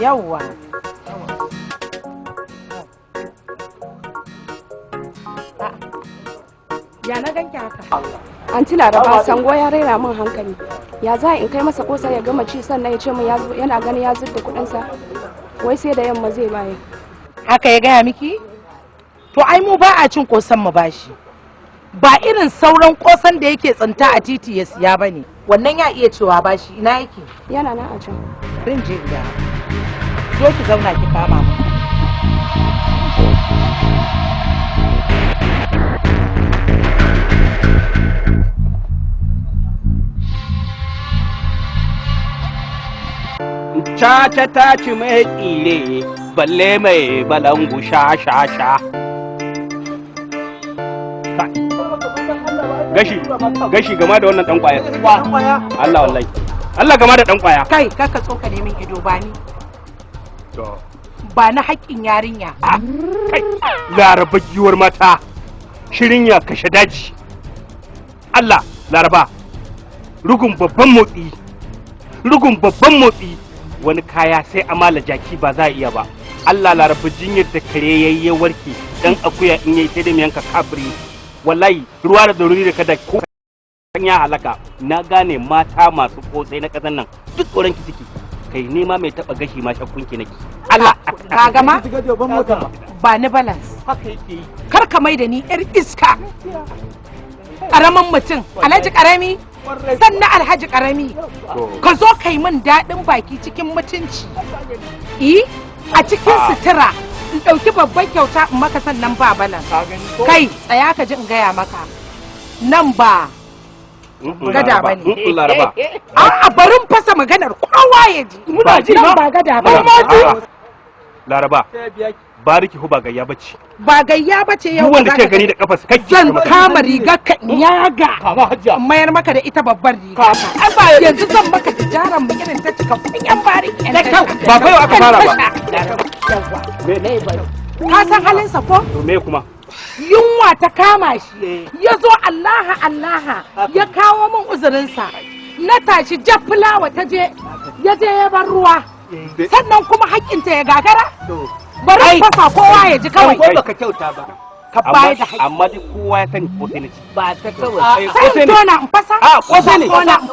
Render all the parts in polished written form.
Yawwa. Ya na ganki haka? An tila da ba sango ya raira min hankali. Ya za in kai masa kosa ya gama ci sannan ya ce min yana ganin ya zubda kuɗinsa. Wai sai da yamma zai bayar. Haka ya gaya miki? To ai mu ba a cin kosan mu bashi. Ba irin sauran kosan da yake tsinta a titi ya siya bane. Wannan ya iya cewa bashi ina yake? Yana nan a can. Rin je da. Zo ki zauna ki kama mu. Caca ta ci mai tsire balle mai balangu sha. Gashi game da wannan dan kwaya. Allah wallahi. Allah game da dan kwaya. Kai kaka tsoka neman ido ba ni. To. Ba na haƙƙin yarinya. Kai Laraba giwar mata. Shirin ya kashe daji. Allah Laraba. Rugun babban motsi. Wani kaya sai amala jaki ba za a iya ba. Allah Laraba jinyar da kare yayi ya warke dan akuya in yayi sai da miyanka kafiri. Wallahi ruwa da daruri da kada ko ya halaka. Na gane mata masu kotsai na kasan nan duk tsoron ki ciki. Kai nema mai taba gashi ma shakkunki nake. Allah ka gama ba ni balance. Haka yake. Kar ka mai da ni yar iska. Karamin mutum Alhaji karami sannan Alhaji karami ka zo kai min daɗin baki cikin mutunci a cikin sutura in ɗauki babban kyauta in maka sannan ba balan kai tsaya ka ji in gaya maka nan ba gada ba ne a barin fasa maganar kowa ya ji nan ba gada ba Laraba bariki hu ba gayya bace ba gayya bace yau wanda ke gani da kafa su kake zan kama rigar ka yaga mayar maka da ita babbar riga yanzu zan maka tijaran mu irin ta cika kunyan bariki da kyau ba kai aka fara ba ka san halin sa ko me kuma yunwa ta kama shi ya zo Allah ya kawo min uzurin sa na tashi jafulawa ta je ya bar ruwa sannan kuma hakkinta ya gagara bari fasa kowa ya ji kawai ko baka kyauta ba ka bayar da haƙƙi amma dai kowa ya sani ko sai ne ba ta kawai sai tona in fasa ko sai ne tona in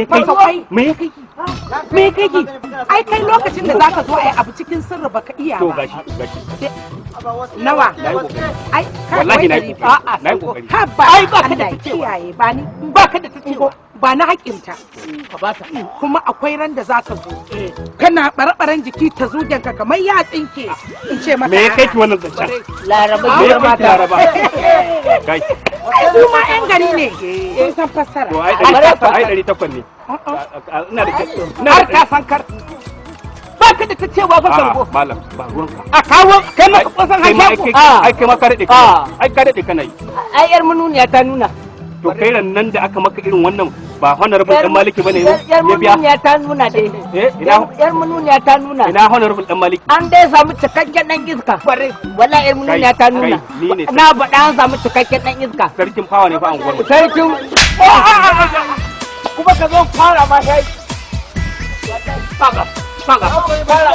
fasa me ya kai ai kai lokacin da zaka zo ai abu cikin sirri baka iya to ba gashi nawa ai wallahi na yi kokari ha ba ai ba ka da kiyaye ba ni ba ka da tacewa ba na haƙinta ka ba ta kuma akwai ran da zaka zo kana barbaran jiki ta zugen ka kamar ya tsinke in ce maka me ya kai ki wannan zancen Laraba me ya kai ki Laraba kai ai kuma yan gari ne in san fassara to ai 800 ne ina da har ka san kar ba ka da tacewa ba garbo malam ba ruwanka a kawo kai ma kusan haƙƙi ai kai ma ka rade ai ka rade kana yi ai yar mununiya ta nuna to kai nan da aka maka irin wannan ba honorable dan maliki bane ya biya yar mununiya ta nuna dai yar mununiya ta nuna ina honorable dan maliki an dai samu cikakken dan iska wallahi yar mununiya ta nuna na faɗa an samu cikakken dan iska sarkin fawa ne fa an gwarmu sarkin kuma ka zo fara ma sai faga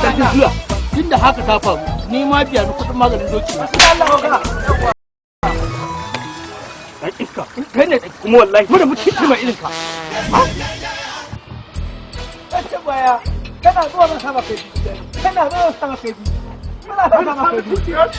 sarkin zuwa tunda haka ta faru ni ma biya ni kudin maganin doki na dan iska kai ne kuma wallahi mu da mutunci mai irin ka kace baya kana zuwa na sama kai kana zuwa sama kai kana sama kai